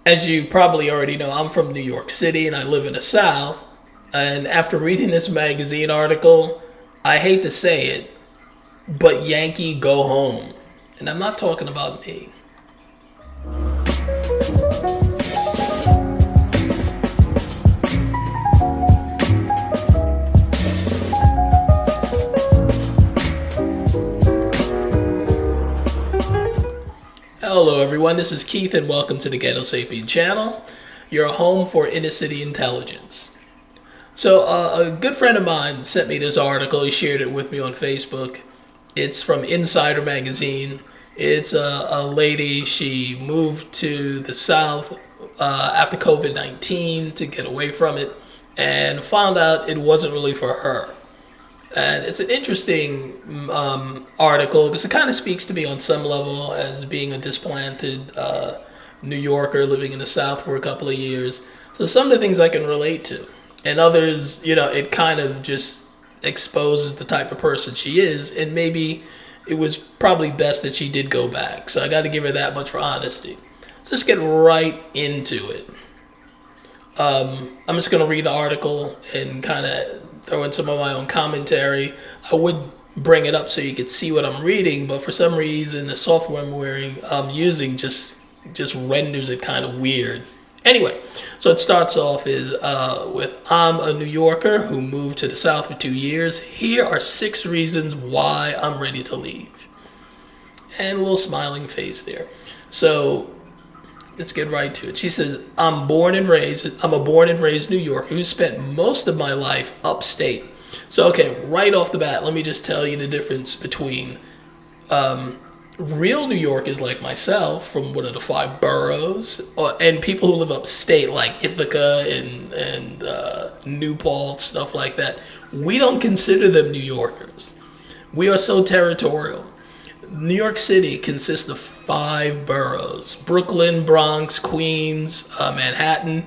As you probably already know, I'm from New York City and I live in the South. And after reading this magazine article, I hate to say it, but Yankee Go Home. And I'm not talking about me. Hello, everyone. This is Keith, and welcome to the Ghetto Sapien channel, your home for inner city intelligence. So, a good friend of mine sent me this article. He shared it with me on Facebook. It's from Insider Magazine. It's a lady. She moved to the South after COVID-19 to get away from it, and found out it wasn't really for her. And it's an interesting article because it kind of speaks to me on some level as being a displanted New Yorker living in the South for a couple of years. So some of the things I can relate to. And others, it kind of just exposes the type of person she is. And maybe it was probably best that she did go back. So I got to give her that much for honesty. So let's get right into it. I'm just going to read the article and kind of throw in some of my own commentary. I would bring it up so you could see what I'm reading, but for some reason the software I'm using just renders it kind of weird. Anyway, so it starts off with I'm a New Yorker who moved to the South for 2 years. Here are 6 reasons why I'm ready to leave. And a little smiling face there. So let's get right to it. She says, I'm a born and raised New Yorker who spent most of my life upstate. So, okay, right off the bat, let me just tell you the difference between real New Yorkers like myself from one of the 5 boroughs and people who live upstate like Ithaca and New Paltz, stuff like that. We don't consider them New Yorkers. We are so territorial. New York City consists of 5 boroughs: Brooklyn, Bronx, Queens, Manhattan,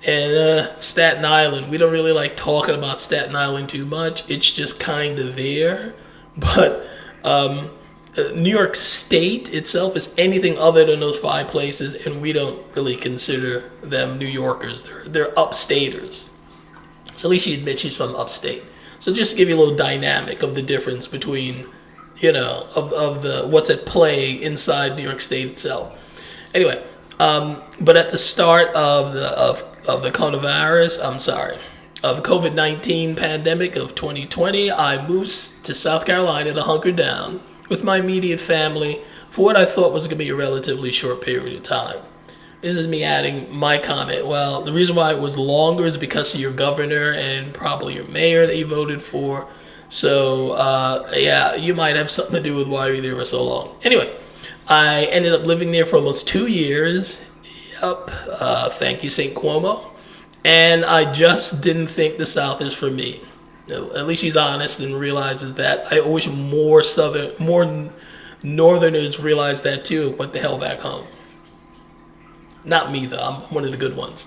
and Staten Island. We don't really like talking about Staten Island too much. It's just kind of there. But New York State itself is anything other than those 5 places, and we don't really consider them New Yorkers. They're upstaters. So at least she admits she's from upstate. So just to give you a little dynamic of the difference between of the what's at play inside New York State itself. Anyway, but at the start of the COVID-19 pandemic of 2020, I moved to South Carolina to hunker down with my immediate family for what I thought was going to be a relatively short period of time. This is me adding my comment. Well, the reason why it was longer is because of your governor and probably your mayor that you voted for. So, you might have something to do with why you were there for so long. Anyway, I ended up living there for almost 2 years. Yup. Thank you, St. Cuomo. And I just didn't think the South is for me. At least she's honest and realizes that. I wish more Northerners realized that too and went the hell back home. Not me, though. I'm one of the good ones.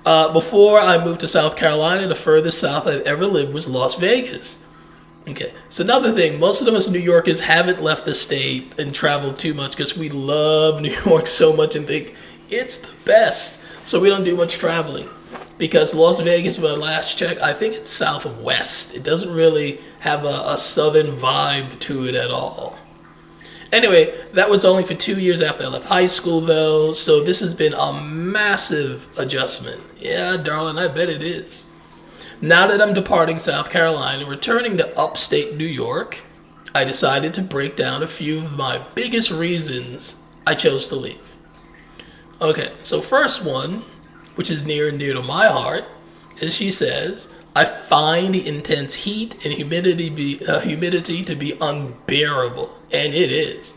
Before I moved to South Carolina, the furthest south I've ever lived was Las Vegas. Okay, so another thing, most of us New Yorkers haven't left the state and traveled too much because we love New York so much and think it's the best. So we don't do much traveling because Las Vegas, my last check, I think it's southwest. It doesn't really have a southern vibe to it at all. Anyway, that was only for 2 years after I left high school, though, so this has been a massive adjustment. Yeah, darling, I bet it is. Now that I'm departing South Carolina and returning to upstate New York, I decided to break down a few of my biggest reasons I chose to leave. Okay, so first one, which is near and dear to my heart, is she says, I find the intense heat and humidity to be unbearable, and it is.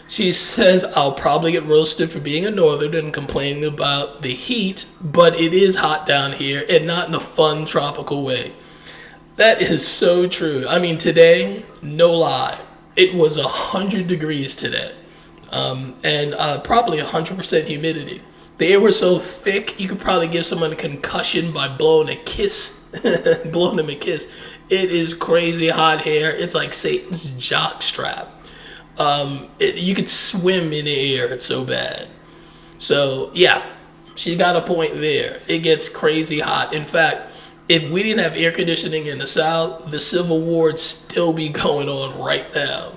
She says, I'll probably get roasted for being a northerner and complaining about the heat, but it is hot down here and not in a fun tropical way. That is so true. I mean, today, no lie, it was 100 degrees today, and probably 100% humidity. The air was so thick, you could probably give someone a concussion by blowing them a kiss. It is crazy hot here. It's like Satan's jockstrap. You could swim in the air. It's so bad. So, yeah. She got a point there. It gets crazy hot. In fact, if we didn't have air conditioning in the South, the Civil War would still be going on right now.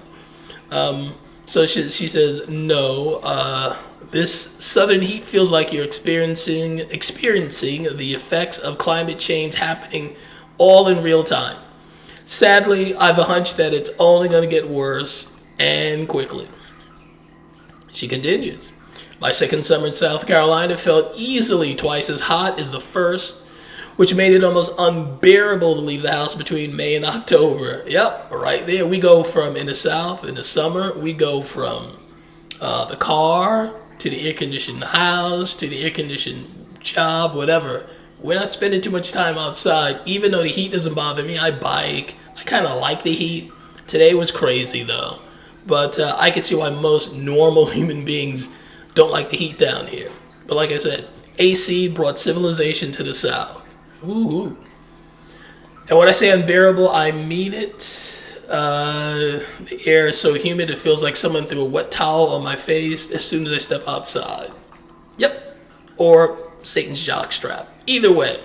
So she says, no, this southern heat feels like you're experiencing the effects of climate change happening all in real time. Sadly, I have a hunch that it's only going to get worse and quickly. She continues, my second summer in South Carolina felt easily twice as hot as the first, which made it almost unbearable to leave the house between May and October. Yep, right there. We go from, in the South, in the summer, we go from the car to the air-conditioned house to the air-conditioned job, whatever. We're not spending too much time outside. Even though the heat doesn't bother me, I bike. I kind of like the heat. Today was crazy, though. But I can see why most normal human beings don't like the heat down here. But like I said, AC brought civilization to the South. Woo-hoo. And when I say unbearable, I mean it. The air is so humid, it feels like someone threw a wet towel on my face as soon as I step outside. Yep. Or Satan's jockstrap. Either way.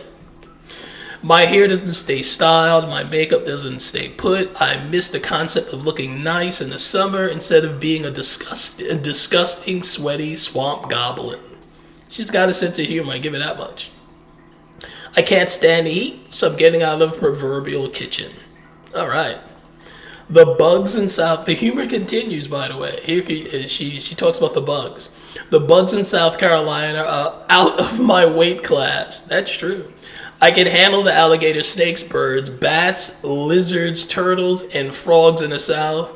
My hair doesn't stay styled. My makeup doesn't stay put. I miss the concept of looking nice in the summer instead of being a disgusting, sweaty swamp goblin. She's got a sense of humor, I give it that much. I can't stand the heat, so I'm getting out of the proverbial kitchen. All right. The bugs in South... The humor continues, by the way. Here she talks about the bugs. The bugs in South Carolina are out of my weight class. That's true. I can handle the alligator, snakes, birds, bats, lizards, turtles, and frogs in the South.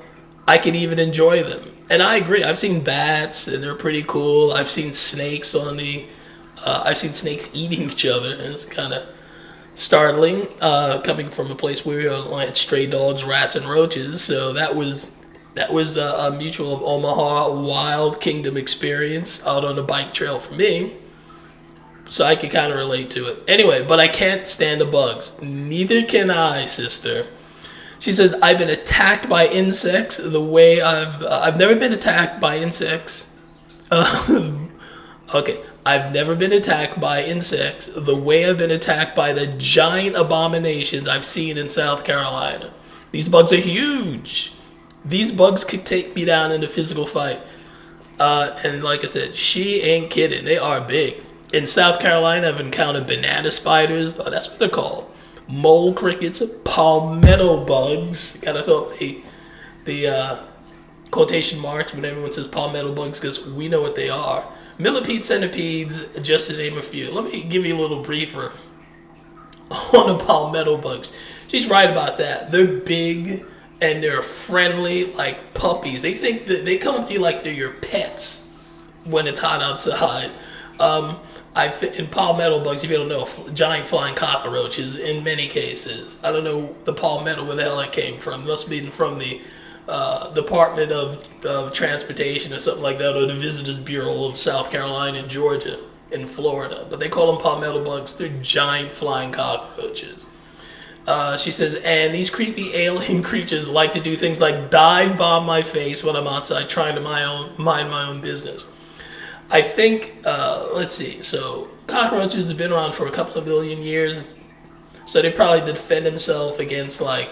I can even enjoy them. And I agree. I've seen bats, and they're pretty cool. I've seen snakes I've seen snakes eating each other, and it's kind of startling, coming from a place where we only had stray dogs, rats, and roaches. So that was a Mutual of Omaha Wild Kingdom experience out on a bike trail for me. So I can kind of relate to it. Anyway, but I can't stand the bugs. Neither can I, sister. She says, I've been attacked by insects the way I've never been attacked by insects. Okay. I've never been attacked by insects the way I've been attacked by the giant abominations I've seen in South Carolina. These bugs are huge. These bugs could take me down in a physical fight. And like I said, she ain't kidding. They are big. In South Carolina, I've encountered banana spiders. Oh, that's what they're called. Mole crickets, palmetto bugs. Gotta throw the quotation marks when everyone says palmetto bugs because we know what they are. Millipede centipedes, just to name a few. Let me give you a little briefer on the palmetto bugs. She's right about that. They're big and they're friendly like puppies. They think that they come up to you like they're your pets when it's hot outside. In palmetto bugs, if you don't know, giant flying cockroaches in many cases. I don't know the palmetto, where the hell it came from. It must have been from the Department of Transportation or something like that, or the Visitors Bureau of South Carolina and Georgia and Florida. But they call them palmetto bugs. They're giant flying cockroaches. She says, and these creepy alien creatures like to do things like dive bomb my face when I'm outside trying to mind my own business. I think, let's see, so cockroaches have been around for a couple of billion years, so they probably defend themselves against like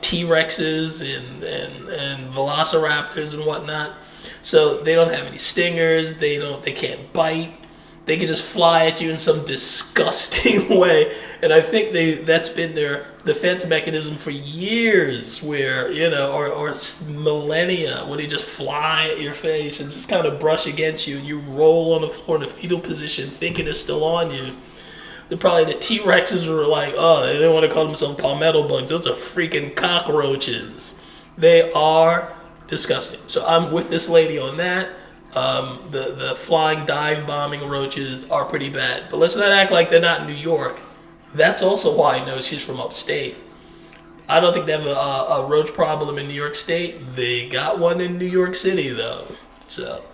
T-Rexes and velociraptors and whatnot. So they don't have any stingers, they can't bite. They can just fly at you in some disgusting way. And I think that's been their defense mechanism for years, where, or millennia, where they just fly at your face and just kind of brush against you, and you roll on the floor in a fetal position thinking it's still on you. Probably the T-Rexes were like, oh, they didn't want to call themselves palmetto bugs. Those are freaking cockroaches. They are disgusting. So I'm with this lady on that. The flying dive bombing roaches are pretty bad. But let's not act like they're not in New York. That's also why I know she's from upstate. I don't think they have a roach problem in New York State. They got one in New York City, though. So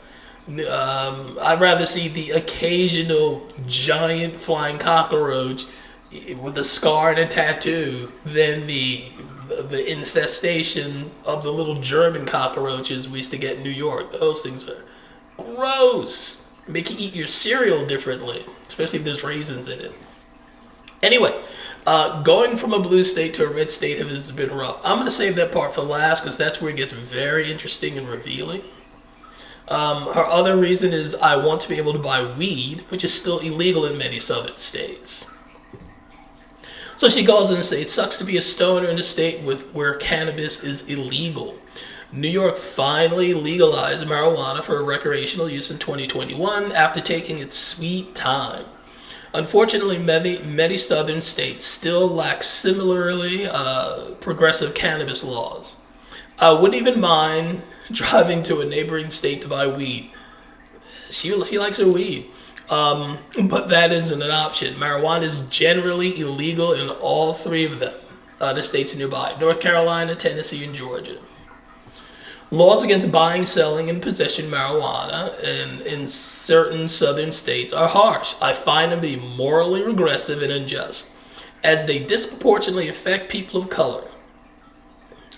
I'd rather see the occasional giant flying cockroach with a scar and a tattoo than the infestation of the little German cockroaches we used to get in New York. Those things are gross. make you eat your cereal differently, especially if there's raisins in it. Anyway, going from a blue state to a red state has been rough. I'm going to save that part for last because that's where it gets very interesting and revealing. Her other reason is I want to be able to buy weed, which is still illegal in many southern states. So she goes on and says, it sucks to be a stoner in a state where cannabis is illegal. New York finally legalized marijuana for recreational use in 2021 after taking its sweet time. Unfortunately, many southern states still lack similarly progressive cannabis laws. I wouldn't even mind driving to a neighboring state to buy weed. She likes her weed. But that isn't an option. Marijuana is generally illegal in all three of them, the states nearby: North Carolina, Tennessee, and Georgia. Laws against buying, selling, and possession of marijuana in certain southern states are harsh. I find them to be morally regressive and unjust, as they disproportionately affect people of color.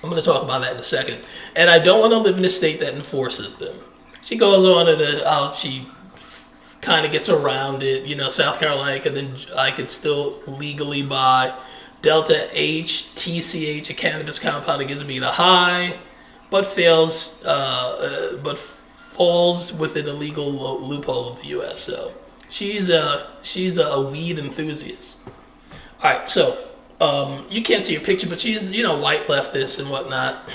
I'm going to talk about that in a second. And I don't want to live in a state that enforces them. She goes on and she kind of gets around it. South Carolina, I could still legally buy Delta H, TCH, a cannabis compound that gives me the high, but falls within a legal loophole of the U.S. So she's a weed enthusiast. All right, so you can't see her picture, but she's white leftist and whatnot.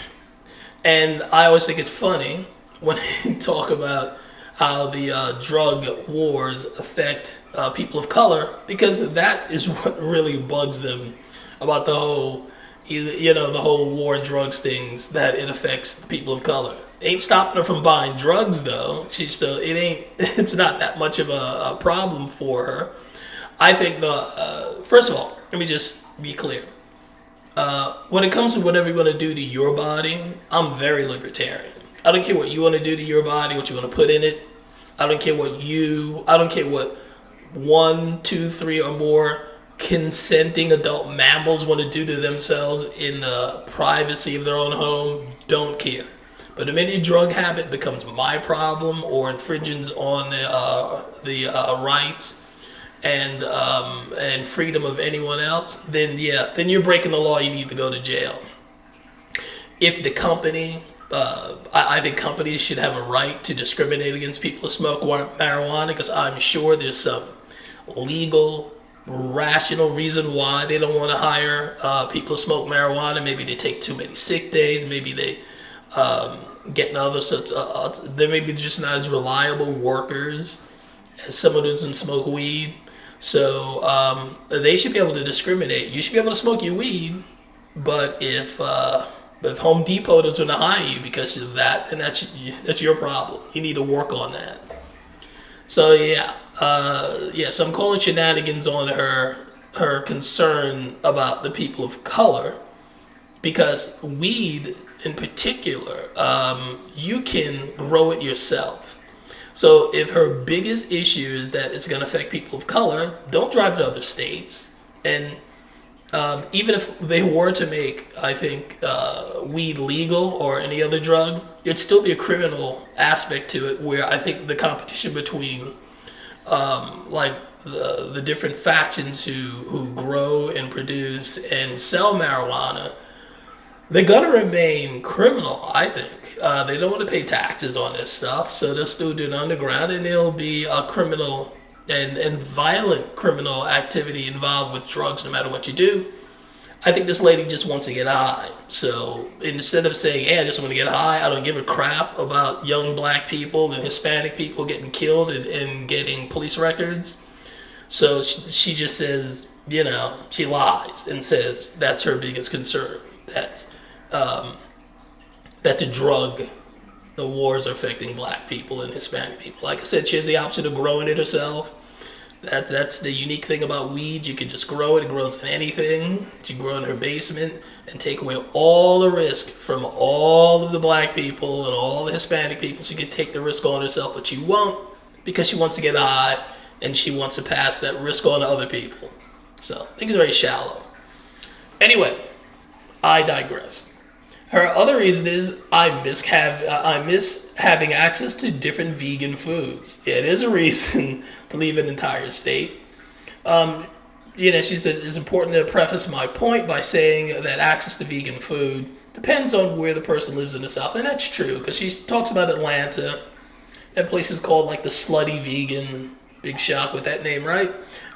And I always think it's funny when they talk about how the drug wars affect people of color, because that is what really bugs them about the whole war on drugs things, that it affects people of color. Ain't stopping her from buying drugs though. It's not that much of a problem for her. I think first of all, let me just be clear. When it comes to whatever you want to do to your body, I'm very libertarian. I don't care what you want to do to your body, what you want to put in it. I don't care what 1, 2, 3 or more consenting adult mammals want to do to themselves in the privacy of their own home. Don't care. But the minute your drug habit becomes my problem or infringes on the rights and freedom of anyone else, then you're breaking the law. You need to go to jail. If the company, I think companies should have a right to discriminate against people who smoke marijuana, because I'm sure there's some legal, rational reason why they don't want to hire people who smoke marijuana. Maybe they take too many sick days. Maybe they get other sorts. They may be just not as reliable workers as someone who doesn't smoke weed. So they should be able to discriminate. You should be able to smoke your weed, but if Home Depot doesn't want to hire you because of that, then that's your problem. You need to work on that. So so I'm calling shenanigans on her concern about the people of color, because weed in particular, you can grow it yourself. So if her biggest issue is that it's going to affect people of color, don't drive to other states. And even if they were to make, I think, weed legal or any other drug, there'd still be a criminal aspect to it, where I think the competition between the different factions who grow and produce and sell marijuana, they're going to remain criminal, I think. They don't want to pay taxes on this stuff, so they'll still do it underground, and there'll be a criminal and violent criminal activity involved with drugs no matter what you do. I think this lady just wants to get high. So instead of saying, hey, I just want to get high, I don't give a crap about young black people and Hispanic people getting killed and getting police records. So she just says, she lies and says that's her biggest concern, that the wars are affecting black people and Hispanic people. Like I said, she has the option of growing it herself. That's the unique thing about weed. You can just grow it. It grows in anything. She can grow in her basement and take away all the risk from all of the black people and all the Hispanic people. She can take the risk on herself, but she won't, because she wants to get high and she wants to pass that risk on to other people. So I think it's very shallow. Anyway, I digress. Her other reason is I miss having access to different vegan foods. It is a reason to leave an entire state. She says it's important to preface my point by saying that access to vegan food depends on where the person lives in the South, and that's true because she talks about Atlanta and places called like the Slutty Vegan, big shock with that name, right?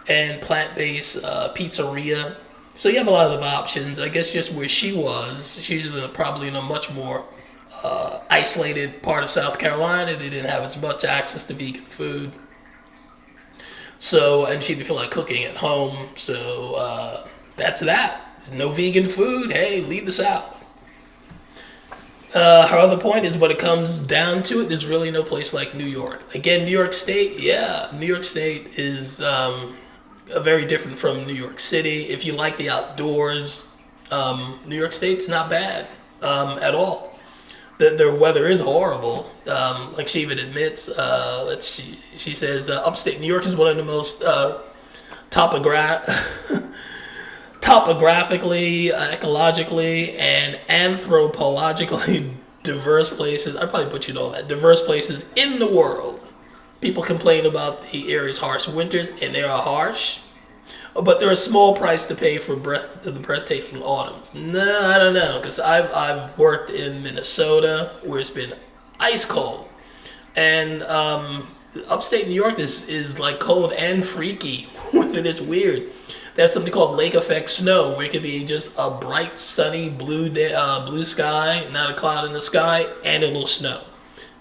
And plant-based pizzeria. So you have a lot of options. I guess just where she was, she's probably in a much more isolated part of South Carolina. They didn't have as much access to vegan food. So, and she didn't feel like cooking at home. So that's that. No vegan food. Hey, leave the South. Her other point is when it comes down to it, there's really no place like New York. Again, New York State, yeah. New York State is very different from New York City. If you like the outdoors, New York State's not bad at all. Their weather is horrible. Like she even admits, she says, upstate New York is one of the most topographically, ecologically, and anthropologically diverse places. I probably butchered all that. Diverse places in the world. People complain about the area's harsh winters, and they are harsh. But they're a small price to pay for the breathtaking autumns. No, I don't know, because I've worked in Minnesota where it's been ice cold, and upstate New York is like cold and freaky. And it's weird. They have something called lake effect snow, where it could be just a bright, sunny blue sky, not a cloud in the sky, and a little snow,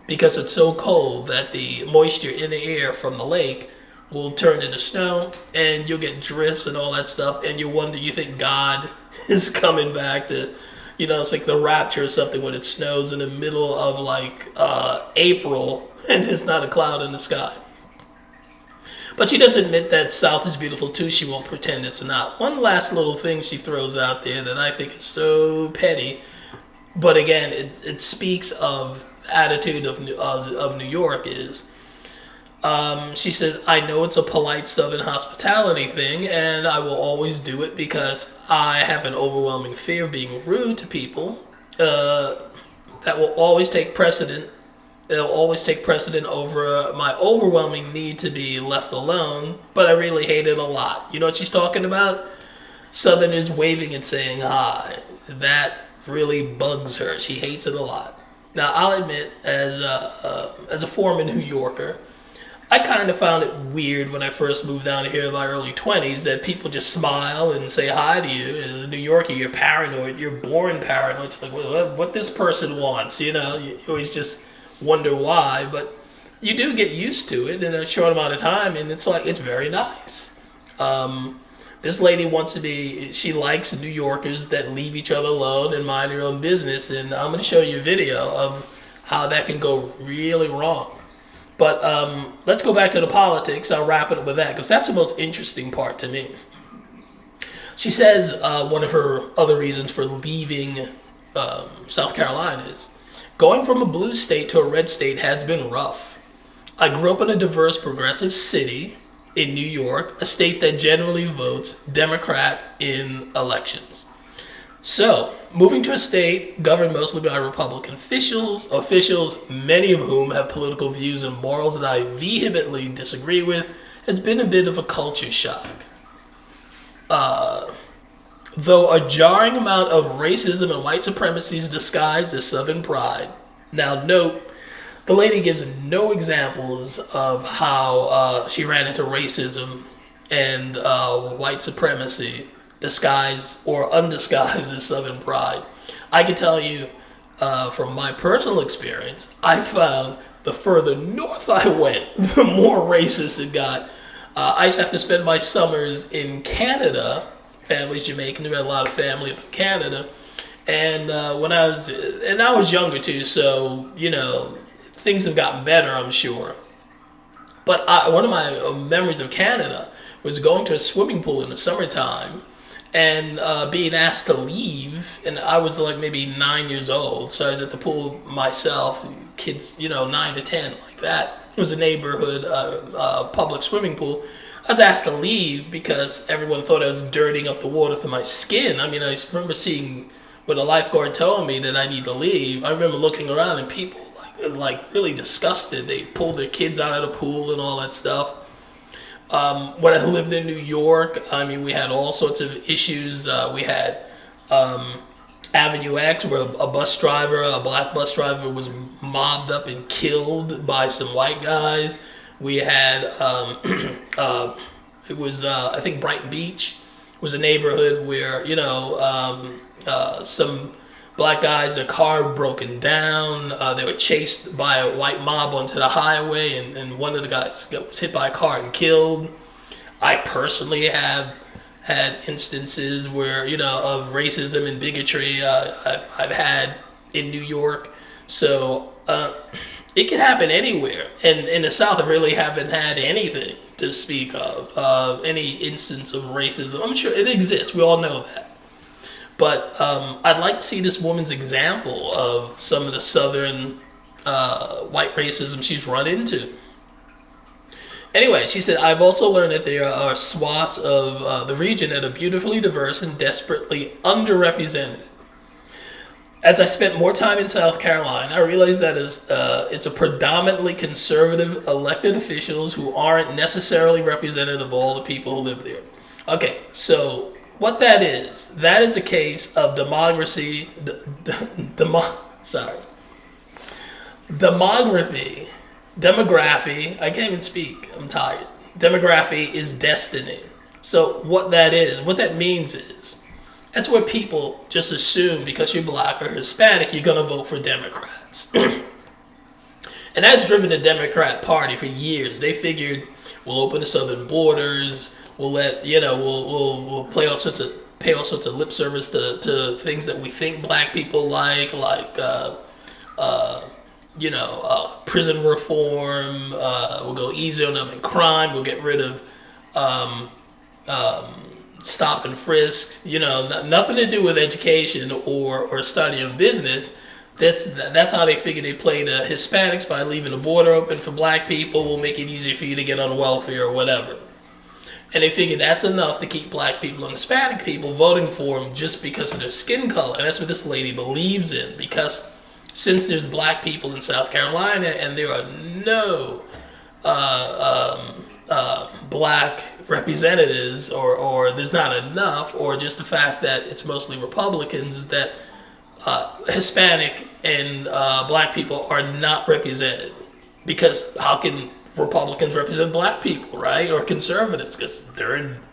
because it's so cold that the moisture in the air from the lake will turn into snow, and you'll get drifts and all that stuff, and you think God is coming back to, it's like the rapture or something when it snows in the middle of like April, and there's not a cloud in the sky. But she does admit that South is beautiful too. She won't pretend it's not. One last little thing she throws out there that I think is so petty, but again, it speaks of the attitude of New York is, she said, I know it's a polite Southern hospitality thing, and I will always do it because I have an overwhelming fear of being rude to people. That will always take precedent. It'll always take precedent over my overwhelming need to be left alone, but I really hate it a lot. You know what she's talking about? Southerners waving and saying hi. That really bugs her. She hates it a lot. Now, I'll admit, as a former New Yorker, I kind of found it weird when I first moved down here in my early 20s that people just smile and say hi to you. As a New Yorker, you're paranoid. You're born paranoid. It's like, what this person wants, you always just wonder why, but you do get used to it in a short amount of time, and it's very nice. This lady she likes New Yorkers that leave each other alone and mind their own business, and I'm going to show you a video of how that can go really wrong. But let's go back to the politics. I'll wrap it up with that, because that's the most interesting part to me. She says one of her other reasons for leaving South Carolina is, going from a blue state to a red state has been rough. I grew up in a diverse, progressive city in New York, a state that generally votes Democrat in elections. So, moving to a state governed mostly by Republican officials, many of whom have political views and morals that I vehemently disagree with, has been a bit of a culture shock. Though a jarring amount of racism and white supremacy is disguised as Southern pride. Now note, the lady gives no examples of how she ran into racism and white supremacy disguised or undisguised as Southern pride. I can tell you from my personal experience, I found the further north I went, the more racist it got. I used to have to spend my summers in Canada. Family's Jamaican. We had a lot of family in Canada, and I was younger too, so things have gotten better, I'm sure. But one of my memories of Canada was going to a swimming pool in the summertime and being asked to leave, and I was like maybe 9 years old, so I was at the pool myself, kids 9 to 10 like that. It was a neighborhood public swimming pool. I was asked to leave because everyone thought I was dirtying up the water for my skin. I mean, I remember seeing when the lifeguard told me that I need to leave. I remember looking around and people like, like really disgusted. They pulled their kids out of the pool and all that stuff. When I lived in New York, I mean, we had all sorts of issues. We had Avenue X, where a black bus driver, was mobbed up and killed by some white guys. We had, it was, I think Brighton Beach was a neighborhood where, some black guys, their car broken down. They were chased by a white mob onto the highway, and one of the guys was hit by a car and killed. I personally have had instances where, of racism and bigotry I've had in New York. So it can happen anywhere. And in the South, I really haven't had anything to speak of any instance of racism. I'm sure it exists. We all know that. But I'd like to see this woman's example of some of the Southern white racism she's run into. Anyway, she said, I've also learned that there are swaths of the region that are beautifully diverse and desperately underrepresented. As I spent more time in South Carolina, I realized that it's a predominantly conservative elected officials who aren't necessarily representative of all the people who live there. Okay, so what that is a case of demography, demography, I can't even speak, I'm tired. Demography is destiny. So what that means is, that's where people just assume because you're black or Hispanic, you're going to vote for Democrats. And that's driven the Democrat Party for years. They figured we'll open the southern borders, we'll let, we'll pay all sorts of lip service to things that we think black people like prison reform. We'll go easy on them in crime. We'll get rid of stop and frisk. Nothing to do with education or studying business. That's how they figure they play the Hispanics, by leaving the border open for black people. We'll make it easier for you to get on welfare or whatever. And they figure that's enough to keep black people and Hispanic people voting for them just because of their skin color. And that's what this lady believes in, because since there's black people in South Carolina and there are no black representatives, or there's not enough, or just the fact that it's mostly Republicans, is that Hispanic and black people are not represented. Because how can Republicans represent black people, right? Or conservatives, because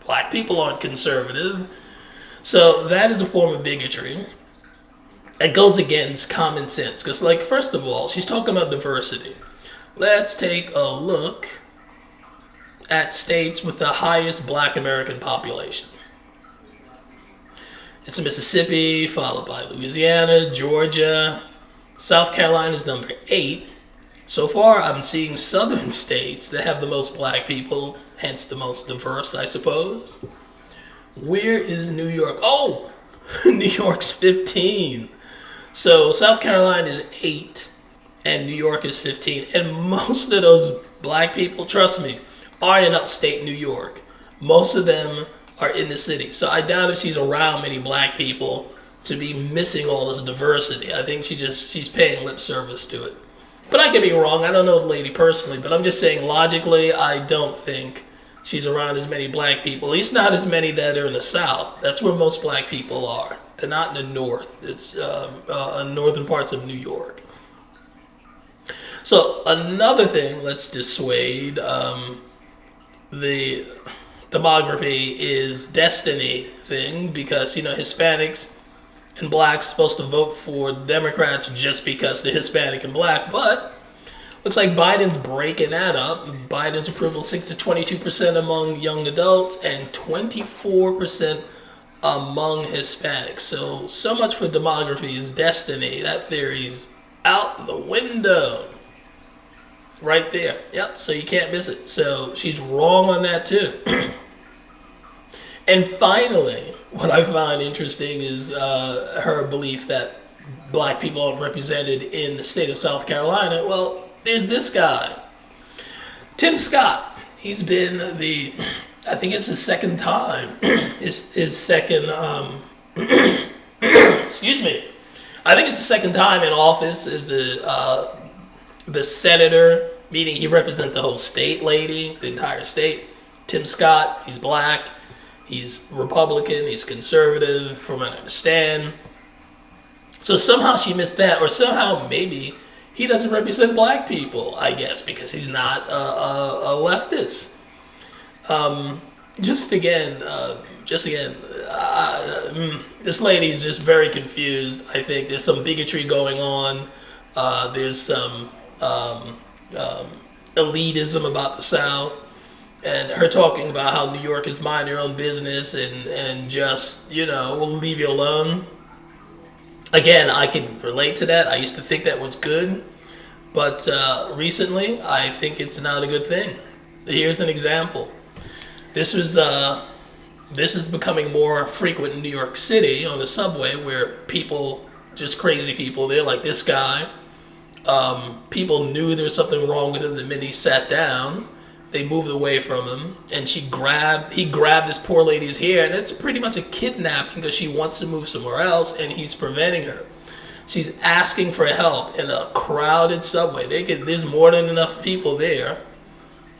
black people aren't conservative. So that is a form of bigotry. It goes against common sense. Because, first of all, she's talking about diversity. Let's take a look at states with the highest black American population. It's Mississippi, followed by Louisiana, Georgia. South Carolina is number 8. So far, I'm seeing southern states that have the most black people, hence the most diverse, I suppose. Where is New York? Oh, New York's 15. So South Carolina is 8, and New York is 15. And most of those black people, trust me, are in upstate New York. Most of them are in the city. So I doubt if she's around many black people to be missing all this diversity. I think she's paying lip service to it. But I could be wrong. I don't know the lady personally, but I'm just saying logically, I don't think she's around as many black people. At least not as many that are in the South. That's where most black people are. They're not in the North. It's northern parts of New York. So another thing, let's dissuade the demography is destiny thing, because Hispanics and blacks supposed to vote for Democrats just because they're Hispanic and black, but looks like Biden's breaking that up. Biden's approval 6 to 22% among young adults and 24% among Hispanics. So much for demography is destiny. That theory's out the window. Right there. Yep, so you can't miss it. So she's wrong on that too. And finally, what I find interesting is her belief that black people aren't represented in the state of South Carolina. Well, there's this guy, Tim Scott. He's been I think it's his second time, his second, excuse me. I think it's the second time in office as a the senator, meaning he represents the whole state lady, the entire state. Tim Scott, he's black, he's Republican, he's conservative, from what I understand. So somehow she missed that, or somehow maybe he doesn't represent black people, I guess, because he's not a leftist. Just again, this lady is just very confused. I think there's some bigotry going on. There's some elitism about the South, and her talking about how New Yorkers mind their own business and just, will leave you alone. Again, I can relate to that. I used to think that was good, but recently I think it's not a good thing. Here's an example. This is becoming more frequent in New York City on the subway, where people, just crazy people, they're like this guy. People knew there was something wrong with him the minute he sat down. They moved away from him, and he grabbed this poor lady's hair, and it's pretty much a kidnapping because she wants to move somewhere else, and he's preventing her. She's asking for help in a crowded subway. There's more than enough people there,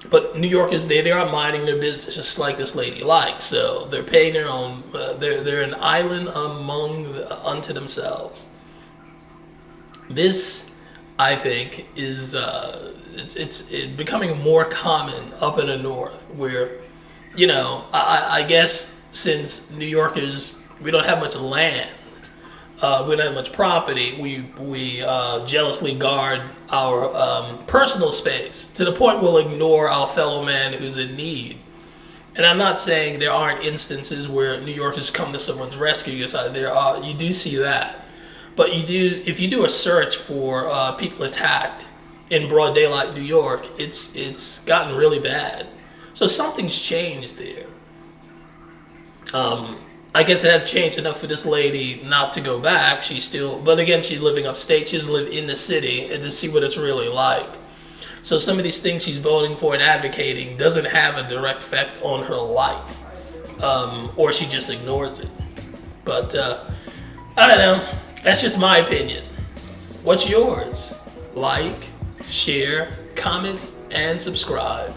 but New Yorkers, they are minding their business just like this lady likes. So they're paying their own. They're an island unto themselves. This, I think, is it's becoming more common up in the north, where, I guess since New Yorkers, we don't have much land, we don't have much property, we jealously guard our personal space to the point we'll ignore our fellow man who's in need. And I'm not saying there aren't instances where New Yorkers come to someone's rescue. You do see that. But if you do a search for people attacked in broad daylight New York, it's gotten really bad. So something's changed there. I guess it has changed enough for this lady not to go back. But again, she's living upstate. She doesn't live in the city, and to see what it's really like. So some of these things she's voting for and advocating doesn't have a direct effect on her life, or she just ignores it. But I don't know. That's just my opinion. What's yours? Like, share, comment, and subscribe.